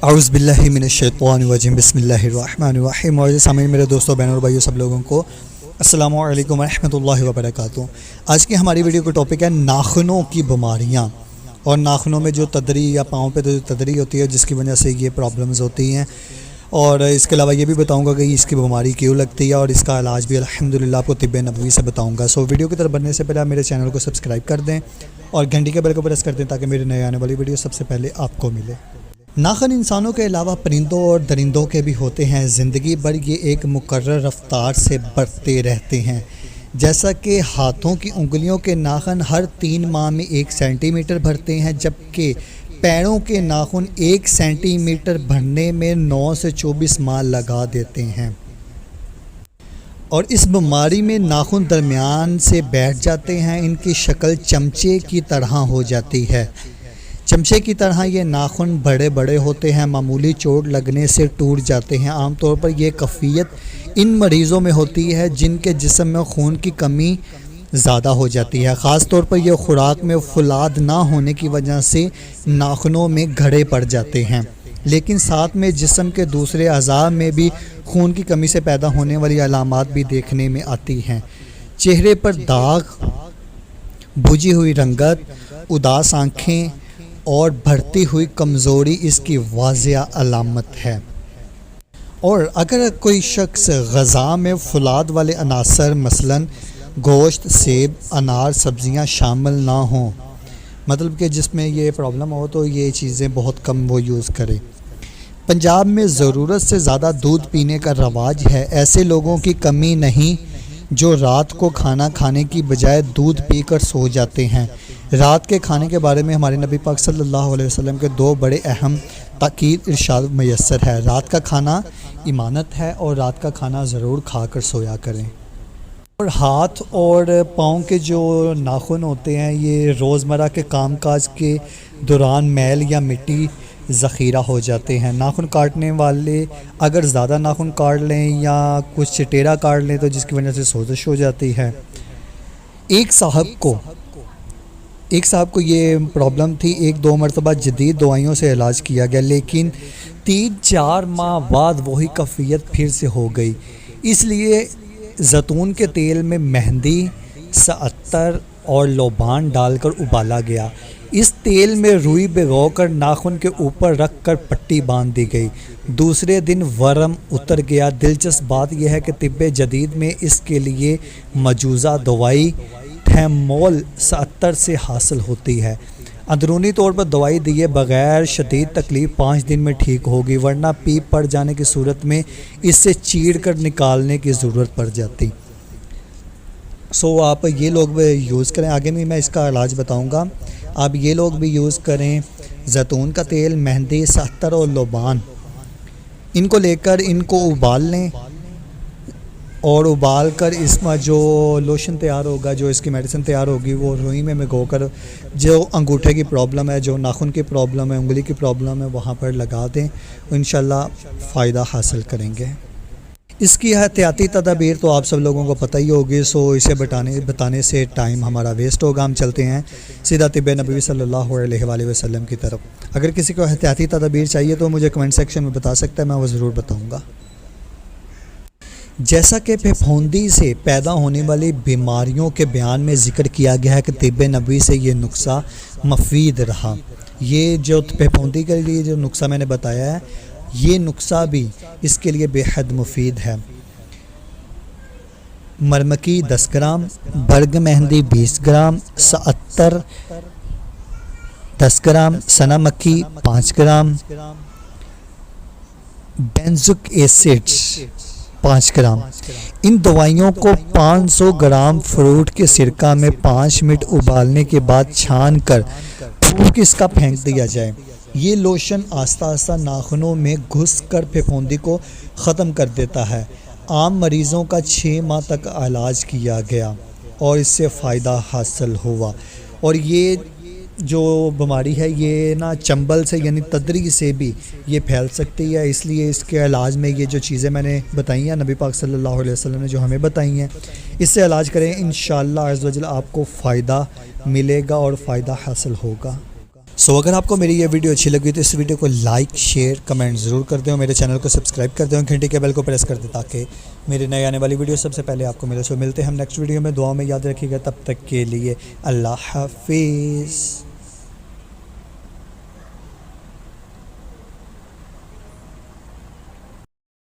اعوذ باللہ من الشیطان الرجیم بسم اللہ الرحمن الرحیم۔ اور سامعین، میرے دوستوں، بہنوں اور بھائیوں، سب لوگوں کو السلام علیکم ورحمۃ اللہ وبرکاتہ۔ آج کی ہماری ویڈیو کا ٹاپک ہے ناخنوں کی بیماریاں، اور ناخنوں میں جو تدری یا پاؤں پہ جو تدری ہوتی ہے جس کی وجہ سے یہ پرابلمز ہوتی ہیں، اور اس کے علاوہ یہ بھی بتاؤں گا کہ اس کی بیماری کیوں لگتی ہے اور اس کا علاج بھی الحمدللہ آپ کو طب نبوی سے بتاؤں گا۔ ویڈیو کی طرف بڑھنے سے پہلے آپ میرے چینل کو سبسکرائب کر دیں اور گھنٹی کے بیل کو پریس کر دیں تاکہ میری نئے آنے والی ویڈیو سب سے پہلے آپ کو ملے۔ ناخن انسانوں کے علاوہ پرندوں اور درندوں کے بھی ہوتے ہیں۔ زندگی بھر یہ ایک مقرر رفتار سے بڑھتے رہتے ہیں۔ جیسا کہ ہاتھوں کی انگلیوں کے ناخن ہر 3 ماہ میں 1 سینٹی میٹر بڑھتے ہیں، جبکہ پیروں کے ناخن 1 سینٹی میٹر بڑھنے میں 9 سے 24 ماہ لگا دیتے ہیں۔ اور اس بیماری میں ناخن درمیان سے بیٹھ جاتے ہیں۔ ان کی شکل چمچے کی طرح ہو جاتی ہے۔ چمچے کی طرح یہ ناخن بڑے بڑے ہوتے ہیں، معمولی چوٹ لگنے سے ٹوٹ جاتے ہیں۔ عام طور پر یہ کیفیت ان مریضوں میں ہوتی ہے جن کے جسم میں خون کی کمی زیادہ ہو جاتی ہے۔ خاص طور پر یہ خوراک میں فولاد نہ ہونے کی وجہ سے ناخنوں میں گھڑے پڑ جاتے ہیں، لیکن ساتھ میں جسم کے دوسرے اعضاء میں بھی خون کی کمی سے پیدا ہونے والی علامات بھی دیکھنے میں آتی ہیں۔ چہرے پر داغ، بجھی ہوئی رنگت، اداس آنکھیں اور بڑھتی ہوئی کمزوری اس کی واضح علامت ہے۔ اور اگر کوئی شخص غذا میں فولاد والے عناصر مثلاً گوشت، سیب، انار، سبزیاں شامل نہ ہوں، مطلب کہ جس میں یہ پرابلم ہو، تو یہ چیزیں بہت کم وہ یوز کرے۔ پنجاب میں ضرورت سے زیادہ دودھ پینے کا رواج ہے۔ ایسے لوگوں کی کمی نہیں جو رات کو کھانا کھانے کی بجائے دودھ پی کر سو جاتے ہیں۔ رات کے کھانے کے بارے میں ہمارے نبی پاک صلی اللہ علیہ وسلم کے 2 بڑے اہم تاکید ارشاد میسر ہے۔ رات کا کھانا امانت ہے اور رات کا کھانا ضرور کھا کر سویا کریں۔ اور ہاتھ اور پاؤں کے جو ناخن ہوتے ہیں، یہ روزمرہ کے کام کاج کے دوران میل یا مٹی ذخیرہ ہو جاتے ہیں۔ ناخن کاٹنے والے اگر زیادہ ناخن کاٹ لیں یا کچھ چٹیرا کاٹ لیں تو جس کی وجہ سے سوزش ہو جاتی ہے۔ ایک صاحب کو یہ پرابلم تھی۔ 1-2 مرتبہ جدید دوائیوں سے علاج کیا گیا، لیکن 3-4 ماہ بعد وہی کیفیت پھر سے ہو گئی۔ اس لیے زیتون کے تیل میں مہندی، سعتر اور لوبان ڈال کر ابالا گیا۔ اس تیل میں روئی بھگو کر ناخن کے اوپر رکھ کر پٹی باندھ دی گئی۔ دوسرے دن ورم اتر گیا۔ دلچسپ بات یہ ہے کہ طب جدید میں اس کے لیے مجوزہ دوائی تھیمول سعتر سے حاصل ہوتی ہے۔ اندرونی طور پر دوائی دیے بغیر شدید تکلیف 5 دن میں ٹھیک ہوگی، ورنہ پیپ پڑ جانے کی صورت میں اس سے چیڑ کر نکالنے کی ضرورت پڑ جاتی۔ آپ یہ لوگ بھی یوز کریں۔ آگے بھی میں اس کا علاج بتاؤں گا۔ آپ یہ لوگ بھی یوز کریں زیتون کا تیل، مہندی، سعتر اور لوبان۔ ان کو لے کر ان کو ابال لیں، اور ابال کر اس میں جو لوشن تیار ہوگا، جو اس کی میڈیسن تیار ہوگی، وہ روئی میں بھگو کر جو انگوٹھے کی پرابلم ہے، جو ناخن کی پرابلم ہے، انگلی کی پرابلم ہے، وہاں پر لگا دیں، انشاءاللہ فائدہ حاصل کریں گے۔ اس کی احتیاطی تدابیر تو آپ سب لوگوں کو پتہ ہی ہوگی، اسے بتانے سے ٹائم ہمارا ویسٹ ہوگا۔ ہم چلتے ہیں سیدھا طب نبوی صلی اللہ علیہ وآلہ وسلم کی طرف۔ اگر کسی کو احتیاطی تدابیر چاہیے تو مجھے کمنٹ سیکشن میں بتا سکتا ہے، میں وہ ضرور بتاؤں گا۔ جیسا کہ پھپھوندی سے پیدا ہونے والی بیماریوں کے بیان میں ذکر کیا گیا ہے کہ طب نبوی سے یہ نسخہ مفید رہا۔ یہ جو پھپھوندی کے لیے جو نسخہ میں نے بتایا ہے، یہ نسخہ بھی اس کے لیے بے حد مفید ہے۔ مرمکی 10 گرام، برگ مہندی 20 گرام، سعتر 10 گرام، سنا مکھی 5 گرام، بینزوک ایسڈ 5 گرام۔ ان دوائیوں کو 500 گرام فروٹ کے سرکہ میں 5 منٹ ابالنے کے بعد چھان کر پھوک اس کا پھینک دیا جائے۔ یہ لوشن آہستہ آہستہ ناخنوں میں گھس کر پھپھوندی کو ختم کر دیتا ہے۔ عام مریضوں کا 6 ماہ تک علاج کیا گیا اور اس سے فائدہ حاصل ہوا۔ اور یہ جو بیماری ہے یہ چنبل سے یعنی تدری سے بھی یہ پھیل سکتی ہے، اس لیے اس کے علاج میں یہ جو چیزیں میں نے بتائی ہیں، نبی پاک صلی اللہ علیہ وسلم نے جو ہمیں بتائی ہیں، اس سے علاج کریں، انشاءاللہ عز و جل آپ کو فائدہ ملے گا اور فائدہ حاصل ہوگا۔ سو اگر آپ کو میری یہ ویڈیو اچھی لگی تو اس ویڈیو کو لائک شیئر کمنٹ ضرور کر دیں اور میرے چینل کو سبسکرائب کر دیں اور گھنٹی کے بیل کو پریس کر دیں تاکہ میرے نئے آنے والی ویڈیو سب سے پہلے آپ کو ملے. سو ملتے ہیں ہم نیکسٹ ویڈیو میں. دعاؤں میں یاد رکھیے گا. تب تک کے لیے اللہ حافظ.